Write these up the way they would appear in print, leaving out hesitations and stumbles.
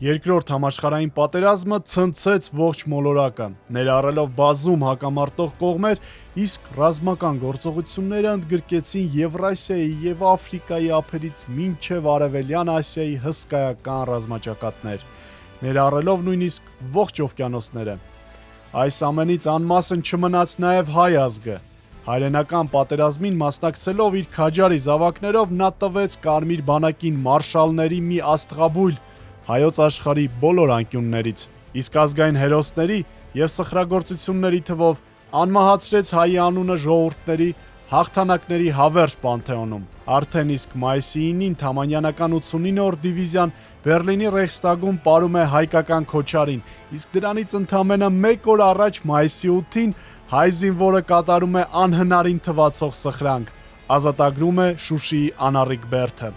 Երկրորդ համաշխարհային պատերազմը ցնցեց ողջ մոլորակը, ներառելով բազում հակամարտող կողմեր, իսկ ռազմական գործողությունները ընդգրկեցին Եվրասիայի եւ Աֆրիկայի ափերից մինչեւ Արևելյան Ասիայի հսկայական ռազմաճակատներ, ներառելով նույնիսկ ողջ օվկիանոսները։ Այս ամենից անմասն չմնաց նաեւ հայ ազգը։ Հայրենական պատերազմին մասնակցելով իր քաջարի զավակներով նա տվեց Կարմիր բանակին մարշալների մի աստղաբույլ հայոց աշխարհի բոլոր անկյուններից, իսկ ազգային հերոսների եւ սխրագործությունների թվով անմահացրեց հայի անունը ժողովուրդների հաղթանակների հավերժ պանթեոնում։ Արդեն իսկ մայիսի 9-ին թամանյանական 89-րդ դիվիզիան Բերլինի Ռեյխստագում պարում է հայկական քոչարին, իսկ դրանից ընդամենը 1 օր առաջ մայիսի 8-ին հայ զինվորը կատարում է անհնարին թվացող սխրանք, ազատագրում է Շուշիի անառիկ բերդը։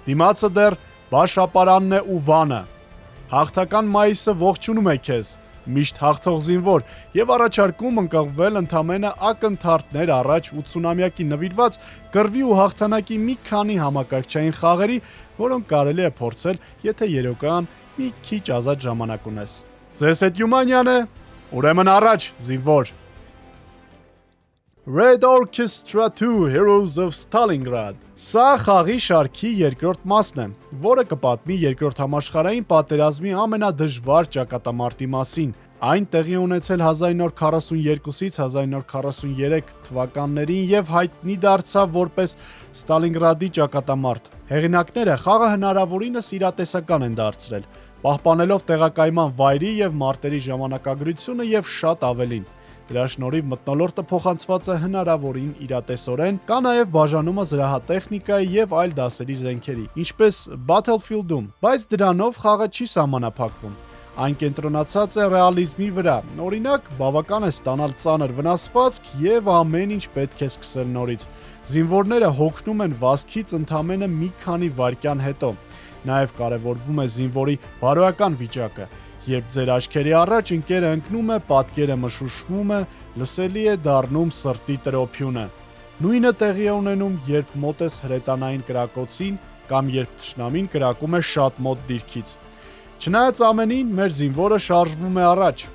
Դիմացը դեռ Բաշապարանն է ու Վանը։ Հաղթական մայիսը ողջունում է քեզ, միշտ հաղթող զինվոր, եւ առաջարկում ընկղմվել ընդամենը ակնթարթներ առաջ 80-ամյակի նվիրված կռվի ու հաղթանակի մի քանի համակարգչային խաղերի, որոնք կարելի է փորձել, եթե երեքական մի քիչ ազատ ժամանակ ունես։ Ձեզ հետ Յումանյան է, ուրեմն առաջ, զինվոր։ Red Orchestra 2 Heroes of Stalingrad. Սա խաղի շարքի երկրորդ մասն է, որը կպատմի երկրորդ համաշխարհային պատերազմի ամենադժվար ճակատամարտի մասին։ Այն տեղի ունեցել 1942-ից 1943 թվականներին եւ հայտնի դարձավ որպես Ստալինգրադի ճակատամարտ։ Հեղինակները խաղը հնարավորինս իրատեսական են դարձրել, պահպանելով տեղակայման վայրի եւ մարտերի ժամանակագրությունը եւ շատ ավելին։ Դրա շնորհիվ մթնոլորտը փոխանցված է հնարավորին իրատեսորեն, կա նաև բաժանումը զրահատեխնիկայի եւ այլ դասերի զենքերի, ինչպես Battlefield-ում, բայց դրանով խաղը չի սահմանափակվում։ Այն կենտրոնացած է ռեալիզմի վրա, օրինակ, բավական է ստանալ ծանր վնասվածք եւ ամեն ինչ պետք է սկսել նորից։ Զինվորները հոգնում են վազքից ընդամենը մի քանի վայրկյան հետո։ Նաև կարևորվում է զինվորի բարոյական վիճակը։ Երբ ձեր աչքերի առաջ ընկերը ընկնում է, պատկերը մշուշվում է, լսելի է դառնում սրտի տրոփյունը։ Նույնը տեղի է ունենում, երբ մոտ ես հրետանային կրակոցին կամ երբ թշնամին կրակում է շատ մոտ դիրքից։ Չնայած ամենին, մեր զինվորը շարժվում է առաջ։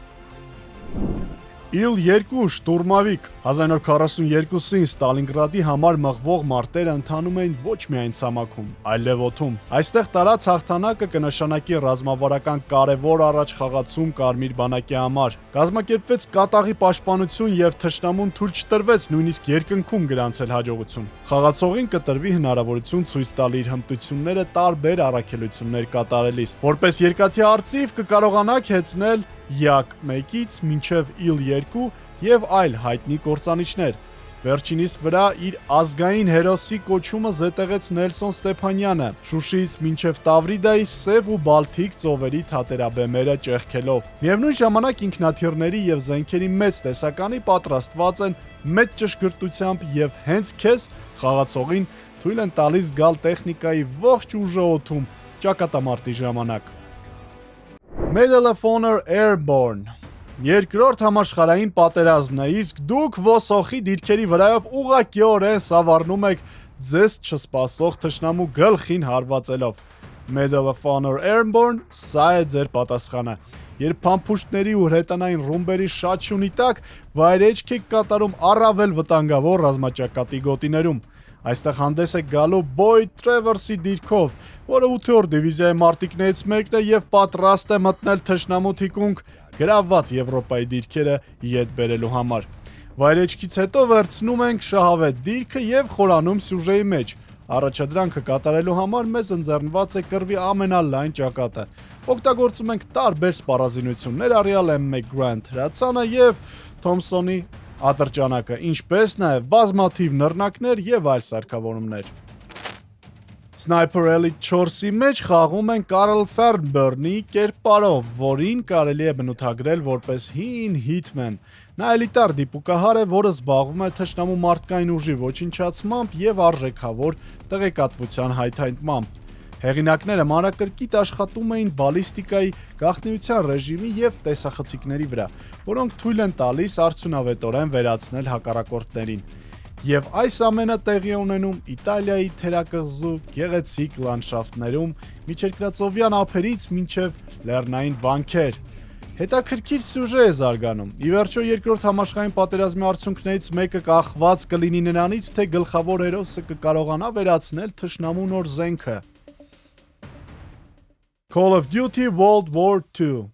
Իլ-2 շտուրմավիկ 1942-ին Ստալինգրադի համար մղվող մարտերը ընթանում էին ոչ միայն ցամաքում, այլև օդում։ Այստեղ տարած հաղթանակը կնշանակի ռազմավարական կարևոր առաջխաղացում Կարմիր բանակի համար։ Կազմակերպվեց կատաղի պաշտպանություն եւ թշնամուն թույլ չտրվեց նույնիսկ երկնքում գրանցել հաջողություն։ Խաղացողին կտրվի հնարավորություն ցույց տալ իր հմտությունները տարբեր առաքելություններ կատարելիս։ Որպես երկաթի արծիվ կկարողանաք հեծնել Յակ-1-ից մինչև Իլ-2 եւ այլ հայտնի կործանիչներ։ Վերջինիս վրա իր ազգային հերոսի կոչումը զետեղեց Նելսոն Ստեփանյանը, Շուշիից մինչև Տավրիդայի սև ու բալթիկ ծովերի թատերաբեմերը ճեղքելով։ Միևնույն ժամանակ ինքնաթիռների եւ զենքերի մեծ տեսականի պատրաստված են մեծ ճշգրտությամբ եւ հենց քեզ խաղացողին թույլ են տալիս գալ տեխնիկայի ողջ ուժը օդում ճակատամարտի ժամանակ։ Medal of Honor Airborne. Երկրորդ համաշխարհային պատերազմն է, իսկ դուք ոսոխի դիրքերի վրայով ուղղակիորեն սավառնում եք ձեզ չսպասող թշնամու գլխին հարվածելով։ Medal of Honor Airborne, սա է ձեր պատասխանը։ Երբ փամփուշտների ու հրետանային ռումբերի շաչյունի տակ վայրեջք եք կատարում առավել վտանգավոր ռազմաճակատի գոտիներում։ Այստեղ հանդես է գալու Boyd Travers-ի դիրքով, որը 8-րդ դիվիզիայի մարտիկներից մեկն է եւ պատրաստ է մտնել թշնամու թիկունք գրավված Եվրոպայի դիրքերը ետ բերելու համար։ Վայրեջքից հետո վերցնում ենք շահավետ դիրքը եւ խորանում սյուժեի մեջ։ Առաջադրանքը կատարելու համար մեզ ընձեռնված է կռվի ամենալայն ճակատը։ Օգտագործում ենք տարբեր սպառազինություններ, առյալ M1 Grant հրացանը եւ Թոմսոնի ատրճանակը, ինչպես նաև բազմաթիվ նռնակներ եւ այլ սարքավորումներ։ Sniper Elite 4-ի մեջ խաղում են Կարլ Ֆերնբերնի կերպարով, որին կարելի է բնութագրել որպես հին Hitman։ Նա էլիտար դիպուկահար է, որը զբաղվում է թշնամու մարդկային ուժի ոչնչացմամբ եւ արժեքավոր տեղեկատվության հայթայնտմամբ։ Հեղինակները մանրակրկիտ աշխատում էին բալիստիկայի, գաղտնիության ռեժիմի եւ տեսախցիկների վրա, որոնք թույլ են տալիս արդյունավետորեն վերացնել հակառակորդներին։ Եվ այս ամենը տեղի ունենում Իտալիայի թերակղզու գեղեցիկ լանդշաֆտներում, միջերկրածովյան ափերից մինչև լեռնային վանքեր։ Հետաքրքիր սյուժե է զարգանում։ Ի վերջո երկրորդ համաշխարհային պատերազմի արդյունքներից մեկը կախված կլինի նրանից, թե գլխավոր հերոսը կկարողանա վերացնել թշնամու նոր զենքը։ Call of Duty World War II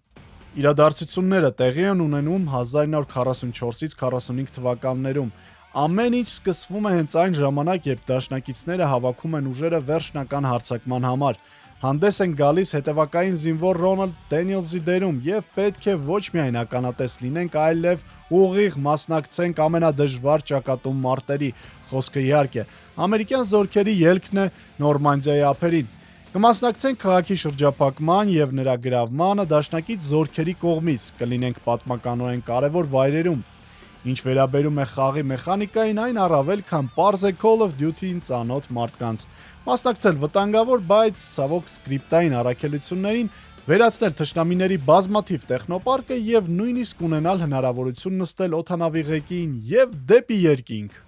իրադարձությունները տեղի են ունենում 1944-ից 45 թվականներում։ Ամեն ինչ սկսվում է հենց այն ժամանակ, երբ դաշնակիցները հավաքում են ուժերը վերջնական հարձակման համար։ Հանդես են գալիս հետևակային զինվոր Ռոնալդ Դենիելզի դերում եւ պետք է ոչ միայն ականատես լինենք, այլև ուղիղ մասնակցենք ամենադժվար ճակատում մարտերի։ Խոսքը իհարկե ամերիկյան զորքերի ելքն է Նորմանդիայի ափերին։ Կմասնակցենք քաղաքի շրջափակման եւ նրա գրավմանը դաշնակից զորքերի կողմից, կլինենք պատմականորեն կարևոր վայրերում։ Ինչ վերաբերում է խաղի մեխանիկային, այն առավել քան պարզ է Call of Duty-ին ծանոթ մարդկանց։ Մասնակցել վտանգավոր, բայց ցավոք սկրիպտային առաքելություններին, վերացնել թշնամիների բազմաթիվ տեխնոպարկը եւ նույնիսկ ունենալ հնարավորություն նստել օդանավի ղեկին եւ դեպի երկինք։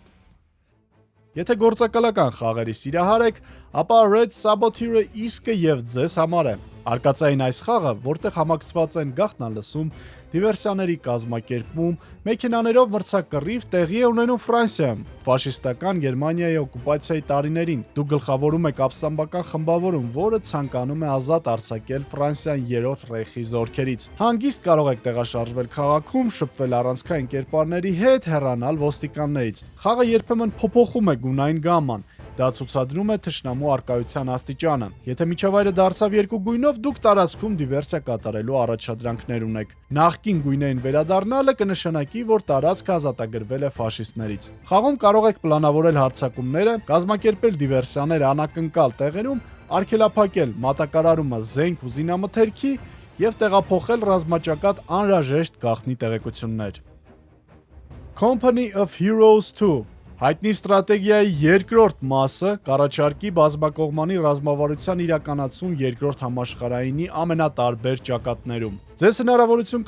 Եթե գործակալական խաղերի սիրահար եք, ապա Red Saboteur-ը իսկը եւ ձեզ համար է։ Արկածային այս խաղը, որտեղ համակցված են գաղտնալսում, դիվերսիաների կազմակերպում, մեքենաներով մրցակռիվ տեղի է ունենում Ֆրանսիայում, ֆաշիստական Գերմանիայի օկուպացիայի տարիներին։ Դուք գլխավորում եք ապստամբական խմբավորում, որը ցանկանում է ազատ արձակել Ֆրանսիան 3-րդ Ռեյխի զորքերից։ Հանգիստ կարող եք տեղաշարժվել քաղաքում, շփվել առանցքային կերպարների հետ, հեռանալ ոստիկաններից։ Խաղը երբեմն փոփոխում է գունային գամման։ Դա ցուցադրում է թշնամու առկայության աստիճանը։ Եթե միջավայրը դարձավ երկու գույնով, դուք տարածքում դիվերսիա կատարելու առաջադրանքներ ունեք։ Նախկին գույնային վերադառնալը կնշանակի, որ տարածքը ազատագրվել է ֆաշիստներից։ Խաղում կարող եք պլանավորել հարձակումները, կազմակերպել դիվերսիաներ անակնկալ տեղերում, արգելափակել մատակարարումը զենք ու զինամթերքի եւ տեղափոխել ռազմաճակատ անհրաժեշտ գաղտնի տեղեկություններ։ Company of Heroes 2 հայտնի ստրատեգիայի երկրորդ մասը կառաջարկի բազմակողմանի ռազմավարության իրականացում երկրորդ համաշխարհայինի ամենատարբեր ճակատներում։ Ձեզ հնարավորություն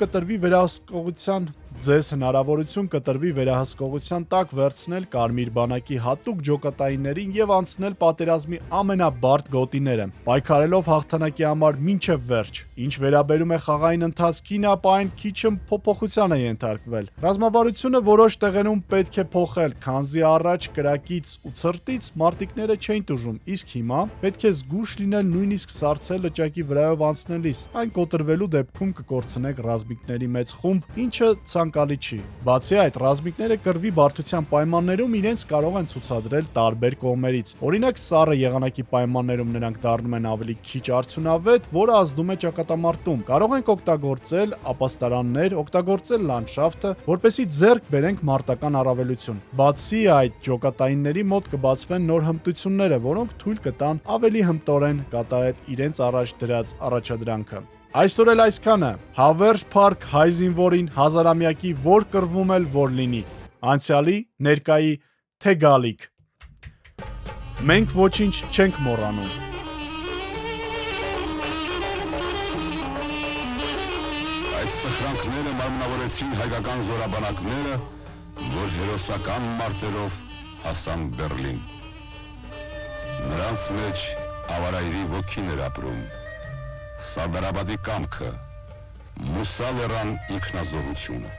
կտրվի վերահսկողության տակ վերցնել կարմիր բանակի հատուկ ջոկատայիններին եւ անցնել պատերազմի ամենաբարդ գոտիները, պայքարելով հաղթանակի համար մինչև վերջ։ Ինչ վերաբերում է խաղային ընթացքին, ապա այն քիչ փոփոխության է ենթարկվել։ Ռազմավարությունը որոշ տեղերում պետք է փոխել, քանզի առաջ կրակից ու ցրտից մարտիկները չէին տուժում, իսկ հիմա պետք է զգույշ լինել նույնիսկ սառցե լճակի վրայով անցնելիս։ Այն կոտրվելու դեպքում կկորցնեք ռազմիկների մեծ խումբ, ինչը ցանկալի չի։ Բացի այդ, ռազմիկները կռվի բարդության պայմաններում իրենց կարող են ցուցադրել տարբեր կողմերից։ Օրինակ, սառը եղանակի պայմաններում նրանք դառնում են ավելի քիչ արդյունավետ, որը ազդում է ճակատամարտում։ Կարող ենք օգտագործել ապաստարաններ, օգտագործել լանդշաֆտը, որպեսզի ձեռք բերենք մարտական առավելություն։ Բացի այդ, ջոկատայինների մոտ կբացվեն նոր հմտությունները, որոնք թույլ կտան ավելի հմտորեն կատարել իրենց առաջ դրած առաջադրանքը։ Այսօր էլ այսքանը։ Հավերժ Փարք հայ զինվորին հազարամյակի որ կռվում էլ որ լինի։ Անցյալի, ներկայի, թե գալիք։ Մենք ոչինչ չենք մոռանում։ Այս սխրանքները մարմնավորեցին հայկական զորաբանակները, որ հերոսական մարտերով հասան Բերլին։ Նրանց մեջ ավարայրի ոգին էր ապրում, Սարդարաբադի կամքը, Մուսա լեռան ինքնազոհությունը։